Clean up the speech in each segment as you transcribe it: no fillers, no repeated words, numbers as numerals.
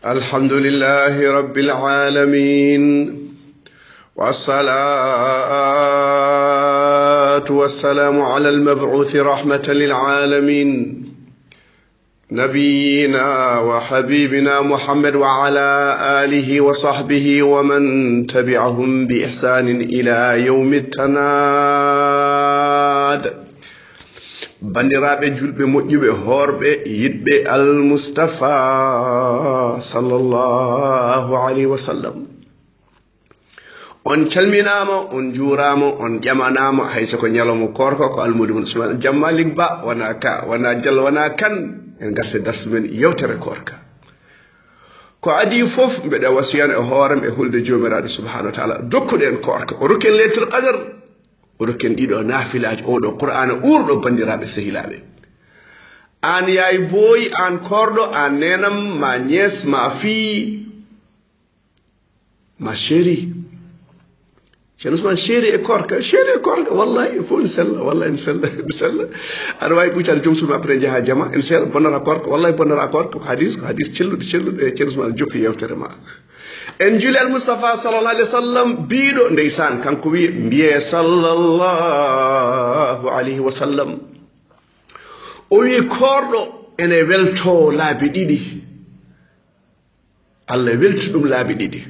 الحمد لله رب العالمين والصلاة والسلام على المبعوث رحمة للعالمين نبينا وحبيبنا محمد وعلى آله وصحبه ومن تبعهم بإحسان إلى يوم التناد bandiraɓe julɓe moƴƴuɓe horɓe yiɗɓe almustafa sallallahu alayhi wa sallam on calminama on juurama on ƴamanama hayso ko ñalawma korko ko almudum usman jammalik ba wona ka wona diallo wona kan en garte darsu men yewtere korka ko adi fof mbeɗa wasiyan e hoorem e hulde jomiraɗo subhanahu wa taala dokkuɗen korka o rokken leylatul qadr oɗoken ɗiɗo nafilaji oɗo qur'ana ɓurɗo bandiraɓe sehilaɓe an yaay boyi an korɗo an nenam ma ñes ma fii ma chéri ceerno Ousmane chéri e korka wallahi il faut en sella wallahi en sella aɗa wawi ɓuccade joom suudu après jaaha jama en seeɗa bonnata korka wallahi bonnata korka ko hadis celluɗo e ceerno Ousmane joppi yewtere ma en juli al mustafa sallallahu alayhi wa sallam biiɗo ndeysan kanko wi mbiye sallallahu alayhi wa sallam o wi korɗo ene welto laabi ɗiɗi allah welti ɗum laabi ɗiɗi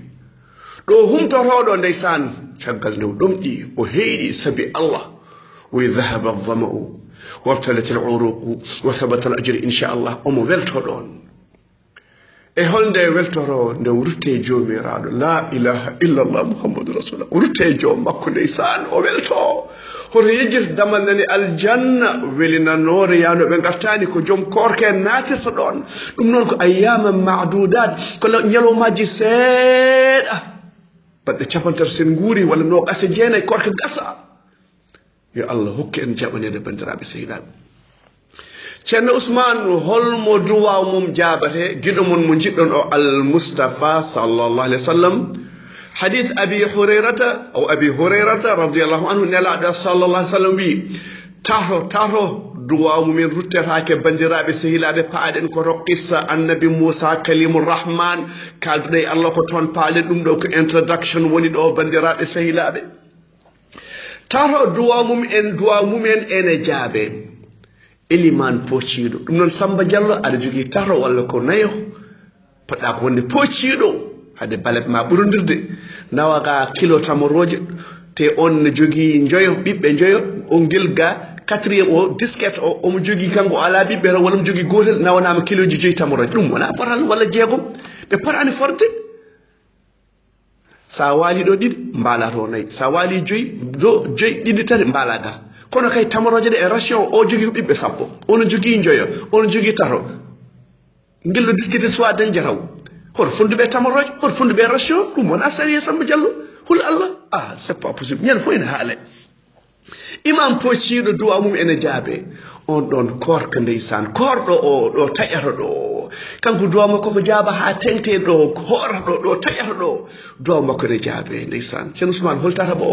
ɗo humtotoɗo ndeysan caggal ndew ɗomɗi o heyɗi sabi allah wi dhahaba aldama'u wabtalat al uruqu wa thabata al ajri inchallah omo welto ɗon e holnde weltoro nde rutte jomiraɗo la ilaha illallah muhammadu rasulullah rutte joom makko ndeysan o welto hoto yejjita damal nani aljanna welinanore yanoɓe gartani ko joom korke natirta ɗon ɗum noon ko ayyama madudat ko ñalomaji seeɗa baɗɗe capantato sen guuri walla no gasa jeenayyi korke gasa yo allah hokku en jaɓanede bandiraɓe sehilaɓe ceerno Ousmane holmo duwaw mum jaabate giɗo mon mo jiɗɗon o almustafa sallallahu alayhi wa sallam hadith abi hurayrata radiallahu anhu nelaɗo sallallahu alayhi wa sallam wi tato duwaw mumen ruttetake bandiraɓe sehilaɓe paaɗen ko roqissa annabi moussa kalimurrahman kalduɗo e allah ko toon paalen ɗum ɗo ko introduction woni ɗo bandiraɓe sehilaɓe tato duwaw mumen ene jaabe eliman pocciɗo ɗum noon Samba Diallo aɗa jogui tato walla ko nayo poɗɗa ko wonde pocciɗo hade balet ma ɓurodirde nawaga kilo tamoroje te on ne jogui joyo ɓiɓɓe joyo on guelga 4e o disquette o omo jogui kanko ala ɓiɓɓe to walla mo jogui gotel nawanama kiloji 5 tamoroje ɗum wona potal walla jeegom ɓe potani forde sa waali ɗo ɗiɗi mbala to nayyi sa waali joyyi ɗiɗi tati mbala ga kono kay tamoroje ɗe e ration o jogui ɓiɓɓe 10 ono jogui joyo ono jogui tato guelɗo disquete soit dañde taw hoto fonduɓe tamoroje hoto fonduɓe ration ɗum wona sariya Samba Diallo hul allah c'est pas possible ñande fof ene haale imam pocciɗo duwa mum ene jaabe on ɗon korka ndeysan korɗo o ɗo taƴata ɗo kanko duwa makko ko jaaba ha tengte ɗo horata ɗo taƴata ɗo duwa makko ne jaabe ndeysan ceerno Ousmane holtata ɓo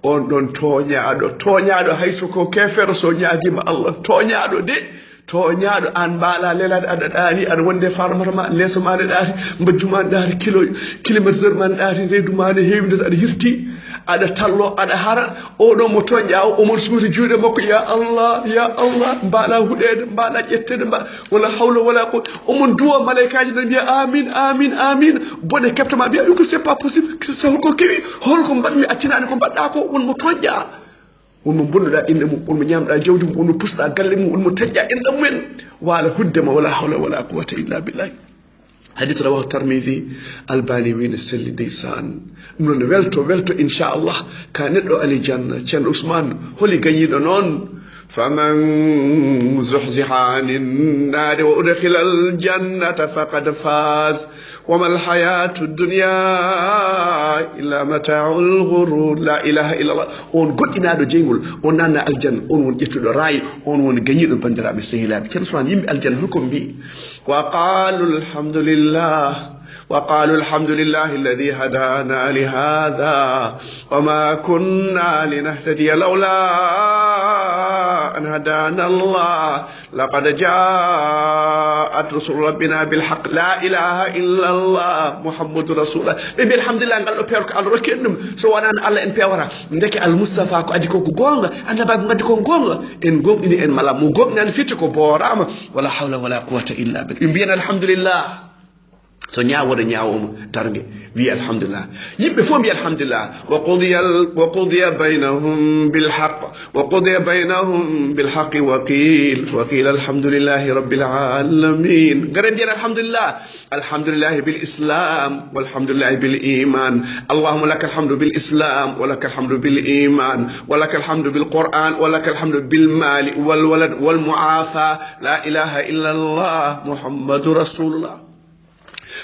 on ɗon toñaɗo hayso ko kefere so ñaguima allah toñaɗo an mbaala lelade aɗa ɗaari aɗa wonde farmata ma leeso ma ne ɗaari mbajju ma ne ɗaari climatiseur ma ne ɗaari reedu ma ne heewi ndes aɗa hirti aɗa tallo aɗa hara oɗo mo toñƴawo omon suuti juuɗe makko ya allah mbaala huɗede mbaala ƴettede wala hawla wala ko omon duwa malaikaji nan mbiya amin bone keptama mbiya ɗum ko c'est pas possible so holko kewi holko mbaɗmi accinani ko mbaɗɗa ko wonmo toñƴa wonmo bonnuɗa inde mum wonmo ñamɗa jawdi mum wonmo pusɗa galle mum wonmo taƴƴa inɗam mumen wala huddema wala hawla wala quwata illa billahi hadith rawahu Tirmidhi albani wine selli ndeysan ɗum noon welto inchallah ka neɗɗo alijanna ceerno Ousmane holi gañiɗo noon faman zuhziha anin nari wa udkhila aljannata faqad faz wama alhayatu dunya illa mata'ul ghurur la ilaha illallah on goɗɗinaɗo jeygol on nanna aljanna on won ƴettuɗo raayi on woni gañiɗo bandiraɓe sehilaɓe ceerno Ousmane yimɓe aljanna holko mbi وقالوا الحمد لله الذي هدانا لهذا وما كنا لنهتدي لولا أن هدانا الله لقد جاءت رسل ربنا بالحق لا إله إلا الله محمد رسول الله بيبي الحمد لله قال بيرك على ركنم سواء على إن بيورا ندك المصطفى كو أديكو غونغ أنا باب غديكو غونغ إن غونغ إني إن ملا مو غونغ نان فيتكو بورام ولا حول ولا قوة إلا بالله بينا الحمد لله so ñaawore ñaawoma tarnge wi alhamdulillah yimɓe fof mbi alhamdulillah wa qudiya baynahum bilhaq wa qudiya baynahum bilhaqi wa qila alhamdulillahi rabbil alamin garen mbiyen alhamdulillah alhamdulillah bil islam walhamdulillah bil iman allahumma laka alhamdu bil islam wa laka alhamdu bil iman wa laka alhamdu bil quran wa laka alhamdu bil mali wal walad wal muafa la ilaha illa allah muhammadur rasulullah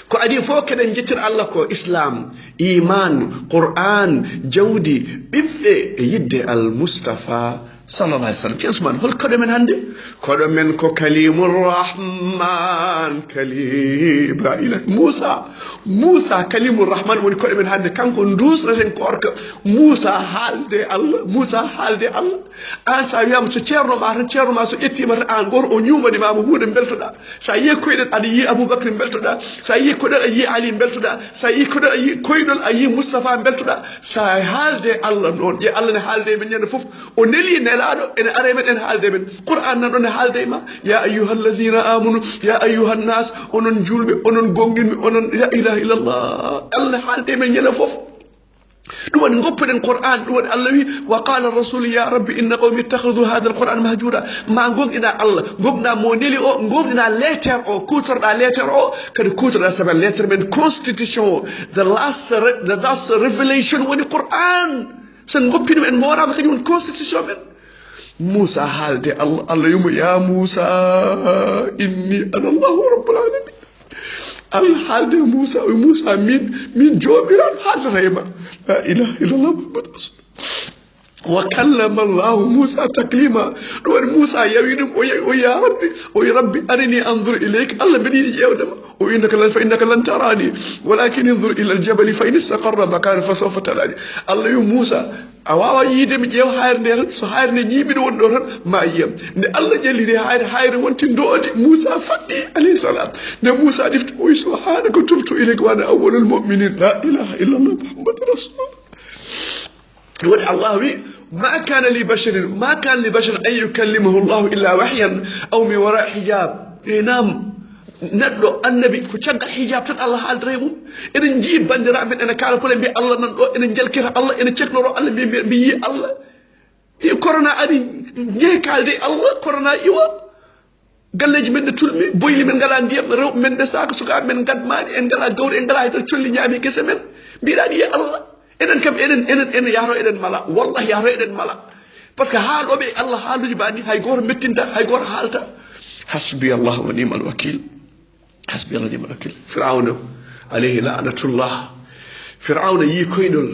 ko adi fo keden jettir Allah ko islam iman qur'an jawdi bibbe yidde al mustafa sallallahu alaihi wasallam usman hol kodo men hande kodo men ko kalimur rahman kalima ila musa kalimur rahman woni kodo men hande kanko ndusraten ko orka musa halde Allah an sa wiyama so ceerno ma so ƴettima an goto o ñumani mamo hunde beltoɗa sa yi koyɗen aɗa yi aboubacry beltoɗa sa yi koɗel a yi ali beltoɗa sa yi koɗel a yi koyɗol a yi moustapha beltoɗa sa haalde Allah noon ƴe Allah ne haalde men ñande foof o neli nelaɗo ene are men en haalde men qur'an nan ɗon ne haalde ma ya ayyuha alladina amanu ya ayyuha nnas onon julɓe onon gonginɓe onon la ilaha illallah Allah ne haalde men ñande foof ɗum woni goppuɗen qur'an ɗum woni Allah wi wa qala rasul ya rabbi inna qawmi ittakhadhu hadha alquran mahjura ma gonɗina Allah gomɗa mo neli o gomɗina lettere o kutorɗa lettere o kadi kutorɗa saban lettere men constitution o the last revelation woni qur'an sen goppinum en morama kañum woni constitution men Musa haalde Allah yumo ya Musa inni ana Allahu rabbul alamin Allah haalde Musa o Musa min jooɓiran haaldata e ma la ilaha illallah muhammad rasul wa kallama Allah Musa taklima ɗum woni Musa yawi ɗum o ya rabbi arini anzur ilayk Allah mbeɗa yiɗi ƴewdema o innaka lan tarani walakin inzur ila aljabali fa in istaqarra makana fa sawfa tarani Allah wi Musa a wawa yiide mi ƴeew hayre nde tan so hayre nde ñiiɓiɗo woni ɗo tan ma yiyam nde Allah ƴelliri hayre wonti ndoodi Musa faɗɗi alayhi salam nde Musa ɗifti o wi subhanaka tubtu ilayka wa ana awwalul mu'minin la ilaha illallah muhammad rasulullah ɗum waɗi Allah wi ما كان لبشر أن يكلمه الله إلا وحيا أو من وراء حجاب نعم neɗɗo annabi ko caggal hijab tan Allah haaldata e mum eɗen jii bandiraɓe men ene kaala kole mbiya Allah nan ɗo ene jalkira Allah ene cekloro Allah mbi yi Allah corona ari jeeyi kalde Allah corona iwa galleji men ɗe tulmi boyli men ngala ndiyam rewɓe men ɗe saka sukaɓe men gadmani en ngala gawri en ngala hay tan colli ñaami gese men mbiɗaɗi yi Allah enen kam enen yahro eɗen mala wallahi yahro eɗen mala par ce que haaloɓe Allah haaluji mbaɗi hay goto mettinta hay goto haalta hasbi Allah wa ni'mal wakil hasbi Allah ni'mal wakil fir'auna alayhi la'natullah fir'auna yi koydol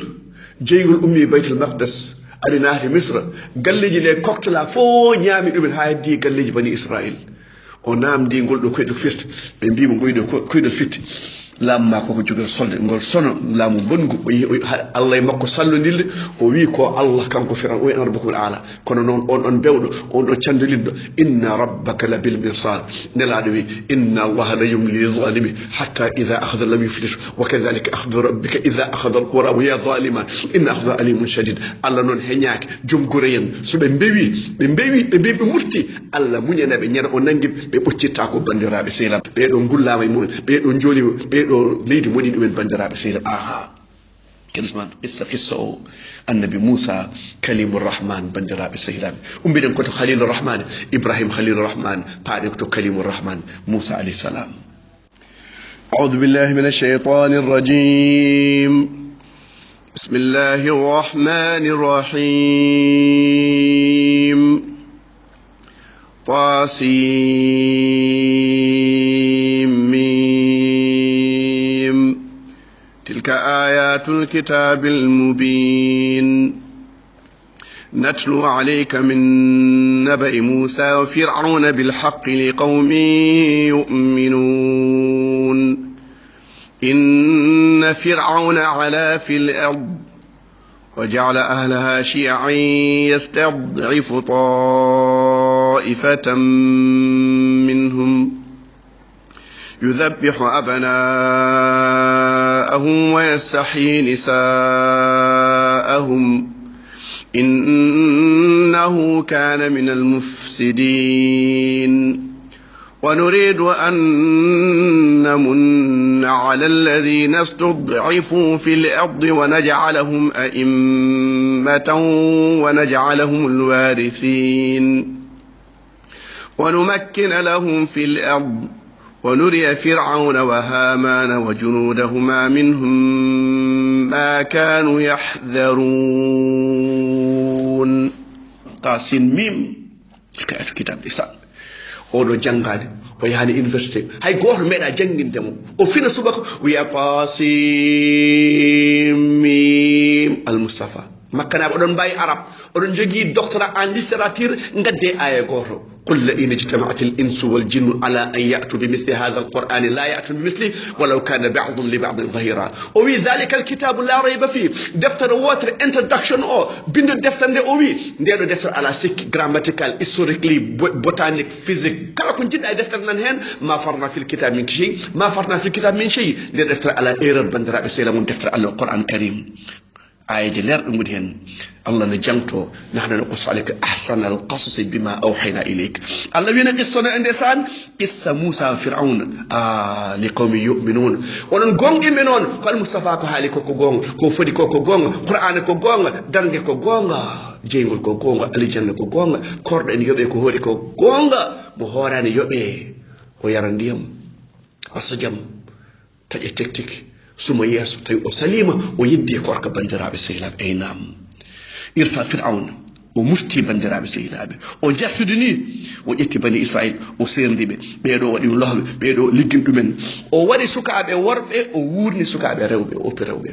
jeygol ummi baytul maqdis ari naati misra galleji le cocktaila fo ñaami ɗumen ha heddi galleji bani israil o namdi ngol ɗo koydol firti ɓe mbimo goyɗo koydol fitti laamu ma koko jogel solde ngol sono laamu bongu Allah e makko sallodilde o wi ko Allah kanko firan o en rabbukum ala kono noon on bewɗo on ɗo candoliɗɗo inna rabbaka la bil mirsad nelaɗo wi inna allaha la yumli zalimi hatta idha akhadha lam yuflit wa kadhalika akhdhu rabbika idha akhadha alqura wa ya zaliman inna akhdha alimun shadid Allah noon heñaaki jom gureyen so ɓe mbewi ɓe murti Allah muñanaɓe ñana o nangi ɓe ɓoccitta ko bandiraɓe sehlam ɓeɗo gullama e mumen ɓeɗo jooli ɓeɗo leydi moɗi ɗumen bandiraɓe sehlam aha kelisman qissa o annabi Musa kalimur rahman bandiraɓe sehlam umbiɗen koto khalilur rahman Ibrahim khalilur rahman paaɗen to kalimur rahman Musa alayhi salam أعوذ بالله من الشيطان الرجيم بسم الله الرحمن الرحيم طاسيم تلك آيات الكتاب المبين نتلو عليك من نبأ موسى وفرعون بالحق لقوم يؤمنون إن فرعون علا في الأرض وجعل أهلها شيعا يستضعف طائفة منهم يذبح أبناءهم ويستحيي نساءهم إنه كان من المفسدين ونريد أن نمن على الذين استضعفوا في الأرض ونجعلهم أئمة ونجعلهم الوارثين ونمكن لهم في الأرض ونري فرعون وهامان وجنودهما منهم ما كانوا يحذرون تاسين ميم كتاب لسان oɗo jangade o yahani université hay goto meeɗa jangindemo o fina subaka wiya Qasim al-Mustafa makkanaɓe oɗon mbawi arab oɗon jogui doctorat en littérature gadde aya goto قل لئن اجتمعت الإنس والجن على أن يأتوا بمثل هذا القرآن لا يأتون بمثله ولو كان بعض لبعض ظهيرا وفي ذلك الكتاب لا ريب فيه دفتر واتر introduction أو بين الدفتر ده أوي نديرو دفتر على سيك grammatical historically botanic physics كلا كنت جد دفتر نهين ما فرنا في الكتاب من شيء ما فرنا في الكتاب من شيء ندير دفتر على إيراد بندرة بسيلمون دفتر على القرآن الكريم آية جلير أمودهن الله نجمته نحن نقص عليك أحسن القصص بما أوحينا إليك الله ينقصنا عند إنسان قصة موسى فرعون لقوم يؤمنون ونقوم إيمانون قال مصطفى كهالي كوكوغون كوفدي كوكوغون قرآن كوكوغون درنج كوكوغون جينغول كوكوغون أليجان كوكوغون كورد إن يبي كهوري كوكوغون مهوران يبي ويرنديم أسجم تجي تك suma yeso tawi o salima o yeddi ko arka bandiraɓe sehilaɓe aynam irfa fir'aun o mufti bandiraɓe sehilaɓe o jartude ni o ƴetti bani israil o serdiɓe ɓeɗo waɗi lohɓe ɓeɗo liggin ɗumen o waɗi sukaɓe worɓe o wurni sukaɓe rewɓe o oppi rewɓe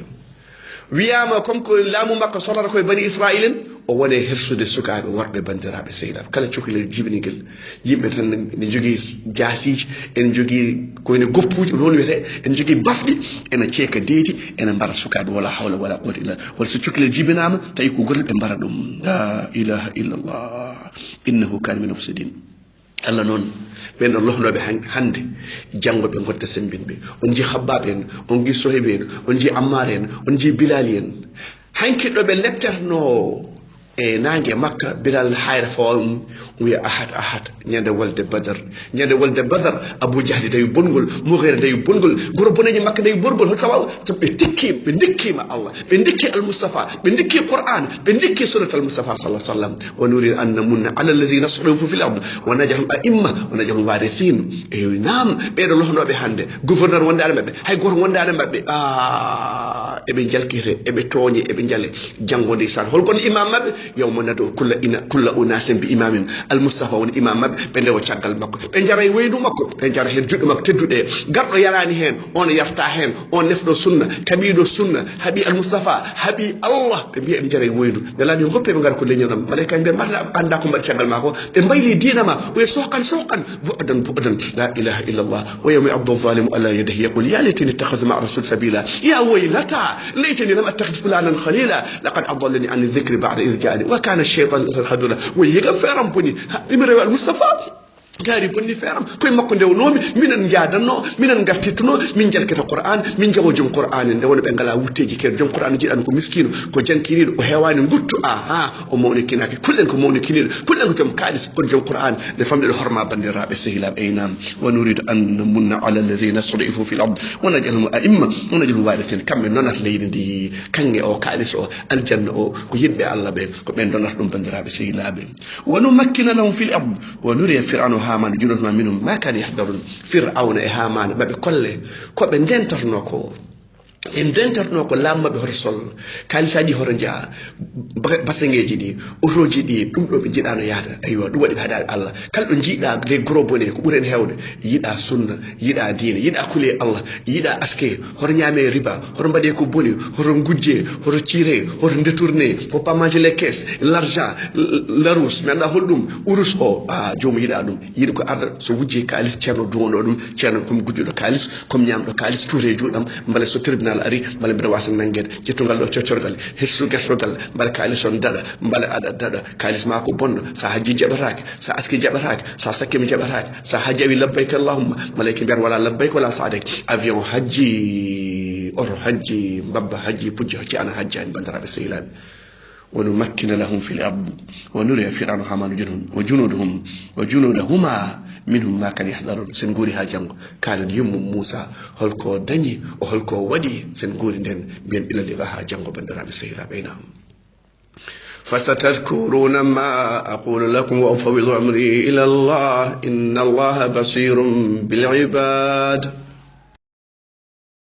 wiyama comme ko laamu makko solata koye bani israil o wone hersude sukaɓe worɓe bandiraɓe sehilaɓe kala cukalel jibiniguel yimɓe tan ne jogui jasiji ene jogui koyne goppuji noon wiyete ene jogui bafɗi ene ceeka deedi ene mbara sukaɓe wala hawla wala quwwata illa wala so cukalel jibinama tawi ko gotel ɓe mbara ɗum la ilaha illallah innahu kana min mufsidin Allah noon ɓen ɗon lohnoɓe hande janggoɓe godda sembinɓe on jii Habbaɓe en on jii Sohaybe en on jii Ammar en on jii Bilal en hankiɗoɓe leptatno e nangue Makka Bilal hayra fawum wiya ahad ñande wolde badar Abou Jahli dawi bongol Mughira dawi bongol goro boneji Makka dawi borgol hol sababu ɓe dikkima Allah ɓe dikki al-Mustafa ɓe dikki Qur'an ɓe dikki sunnat al-Mustafa sallallahu alaihi wasallam wa nurid an namunna ala alladhina asrafu fil ard wa naj'al a'imma wa naj'al warithin e nam ɓeɗo lohnoɓe hande gouverneur wondare mabɓe hay goto wondare mabɓe eɓe jalkite eɓe tooñi eɓe jaale jangode san holkon imam mabɓe yawma nadu kulla unasin bi imamim al-Mustafa woni imam mabɓe ɓe ndewo caggal makko ɓe jara e waydu makko ɓe jara hen juɗɗo makko tedduɗe garɗo yarani hen on yarta hen on nefɗo sunna kaɓiɗo sunna haaɓi al-Mustafa haaɓi Allah ɓe mbiya ɓe jara e waydu nelani yo goppe ɓe gara ko leñonam malaika mbiya mbaɗa anda ko mbaɗi caggal ma ko ɓe mbayli dinama oye sohkan bu'adan la ilaha illallah wa yawma ya'addu adh-dhalimu ala yadihi yaqul ya laytani ittakhadhtu ma'a rasul sabila ya waylata laytani lam attakhidh fulanan khalila laqad adallani an dhikri ba'da idh ja'ani wa kana ash-shaytanu khadula ويجا فيرم بني إمرأة المصطفى gaari bonni feram koye makko ndewnomi minen jaadanno minen gartittuno min jalkata qur'an min jawo jom qur'an nde wona ɓe ngala wutteji kede jom qur'an jiɗan ko miskino ko jankiriɗo o hewani guttu o mawni kinaki kullen ko mawni kiniɗo kullen ko jom kaalis kon jom qur'an nde famɗeɗo horma bandiraɓe sehilaɓe aynam wa nuridu an munna ala alladhina sudifu fil ard wa naj'alhum a'imma wa naj'alhum warithin kamɓe nonata leydi ndi kange o kaalis o aljanna o ko yiɗɓe allah ɓe ko ɓen donata ɗum bandiraɓe sehilaɓe wa numakkina lahum fil ard wa nuriya fir'auna haman junatuma minhum ma kan yahdharun fir'auna e haman maɓe kolle koɓe ndentorno ko en dentarno ko lammaɓe hoto sol kalisaji hoto jaa basangeji ɗi otoji ɗi ɗum ɗo ɓe jiɗano yaada aywa ɗum waɗi haɗade allah kala ɗo jiiɗa les gros bonnet ko ɓuuren hewde yiɗa sunna yiɗa diine yiɗa kule allah yiɗa aske hoto ñaame riba hoto mbaɗe ko boni hoto gujje hoto ciire hoto détourné faut pas manger les caisses l'argent larus mi anda holɗum urus o jomum yiɗa ɗum yiɗi ko arda so wujje kalis ceerno duwono ɗum ceerno comme gujjuɗo kalis comme ñamɗo kalis touré juuɗam mbale so tribunal ngal ari mbale mbiɗa wasa nangguede ƴettugal ɗo coccorgal hirsu gertogal mbale kalis on daɗa mbale aɗa daɗa kalis ma ko bonɗo sa hajji jaɓatake sa aski jaɓatake sa sakkimi jaɓatake sa hajji awi labbayka allahumma malayka mbiyat wala labbayka wala saadek avion hajji oto hajji mbabba hajji pujjo hacci ana hajjani bandiraɓe sehilaɓe ونمكن لهم في الأرض ونري فرعون حمان وجنودهما منهم ما كان يحذرون سنقولي هاجنغ كان يوم موسى هلكو دني وهلكو ودي سنقولي دين بين إلى اللي هاجنغ بندرا بسيرا بينهم فستذكرون ما أقول لكم وأفوض أمري إلى الله إن الله بصير بالعباد